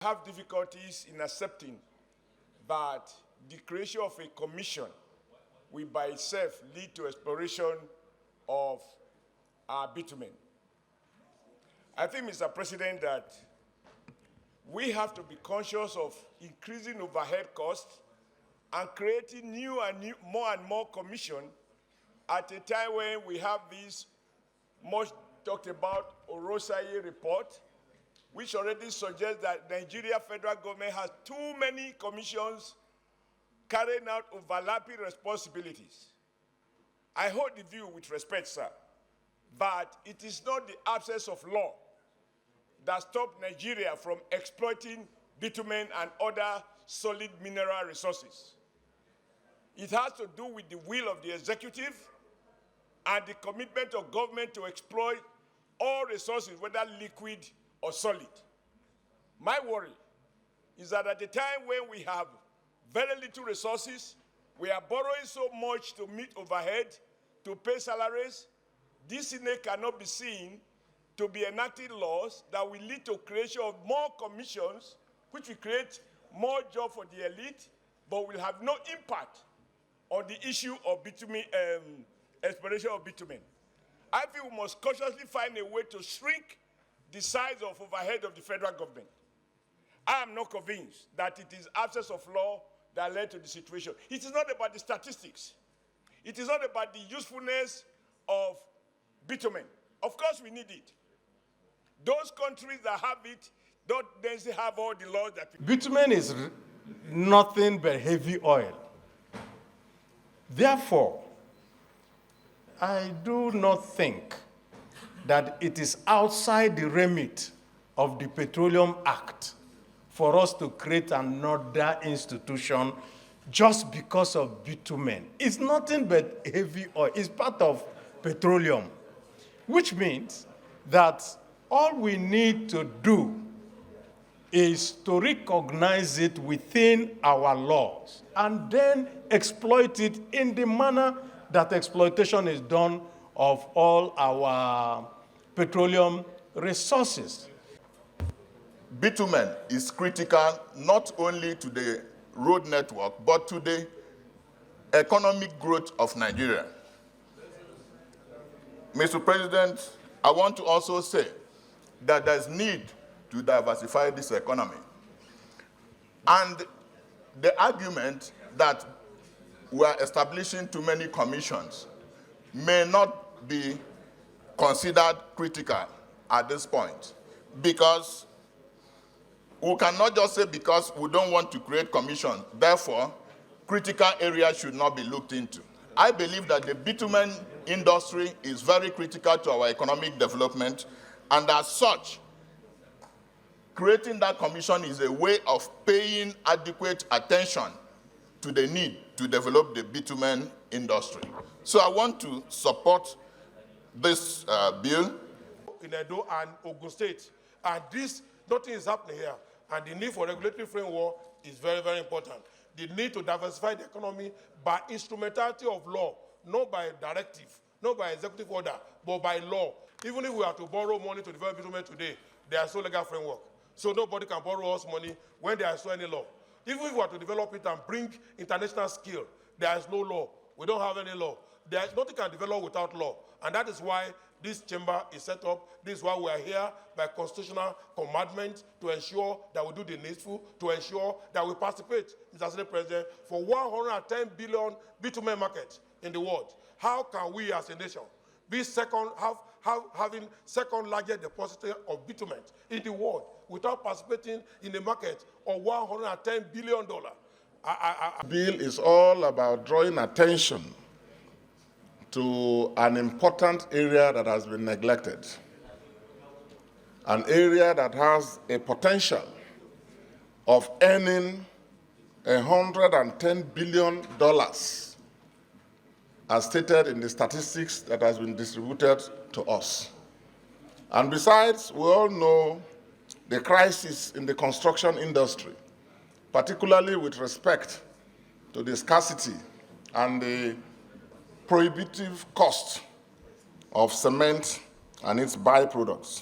have difficulties in accepting that the creation of a commission will by itself lead to exploration of bitumen. I think, Mr. President, that we have to be conscious of increasing overhead costs and creating more and more commission at a time when we have this much talked about Orosai report, which already suggests that Nigeria federal government has too many commissions carrying out overlapping responsibilities. I hold the view with respect, sir, but it is not the absence of law that stopped Nigeria from exploiting bitumen and other solid mineral resources. It has to do with the will of the executive and the commitment of government to exploit all resources, whether liquid or solid. My worry is that at a time when we have very little resources, we are borrowing so much to meet overhead, to pay salaries. This NEC cannot be seen to be enacting laws that will lead to creation of more commissions, which will create more jobs for the elite, but will have no impact on the issue of bitumen, exploration of bitumen. I think we must consciously find a way to shrink the size of overhead of the federal government. I am not convinced that it is absence of law that led to the situation. It is not about the statistics. It is not about the usefulness of bitumen. Of course we need it. Those countries that have it don't necessarily have all the laws that... Bitumen is nothing but heavy oil. Therefore, I do not think that it is outside the remit of the Petroleum Act for us to create another institution just because of bitumen. It's nothing but heavy oil. It's part of petroleum, which means that all we need to do is to recognize it within our laws and then exploit it in the manner that exploitation is done of all our petroleum resources. Bitumen is critical not only to the road network, but to the economic growth of Nigeria. Mr. President, I want to also say that there's need to diversify this economy. And the argument that we are establishing too many commissions may not be considered critical at this point, because we cannot just say because we don't want to create commissions, therefore critical areas should not be looked into. I believe that the bitumen industry is very critical to our economic development, and as such, creating that commission is a way of paying adequate attention to the need to develop the bitumen industry. So I want to support this bill. In Edo and Ogun State, and this, nothing is happening here, and the need for regulatory framework is very, very important. The need to diversify the economy by instrumentality of law, not by directive, not by executive order, but by law. Even if we are to borrow money to develop bitumen today, there is no legal framework. So nobody can borrow us money when there is no any law. Even if we are to develop it and bring international skill, there is no law. We don't have any law. There is nothing can develop without law. And that is why this chamber is set up. This is why we are here by constitutional commandment to ensure that we do the needful, to ensure that we participate, Mr. Senate President, for 110 billion bitumen market in the world. How can we as a nation be having second largest depositor of bitumen in the world without participating in the market of $110 billion? The bill is all about drawing attention to an important area that has been neglected, an area that has a potential of earning $110 billion, as stated in the statistics that has been distributed to us. And besides, we all know the crisis in the construction industry, particularly with respect to the scarcity and the prohibitive cost of cement and its byproducts.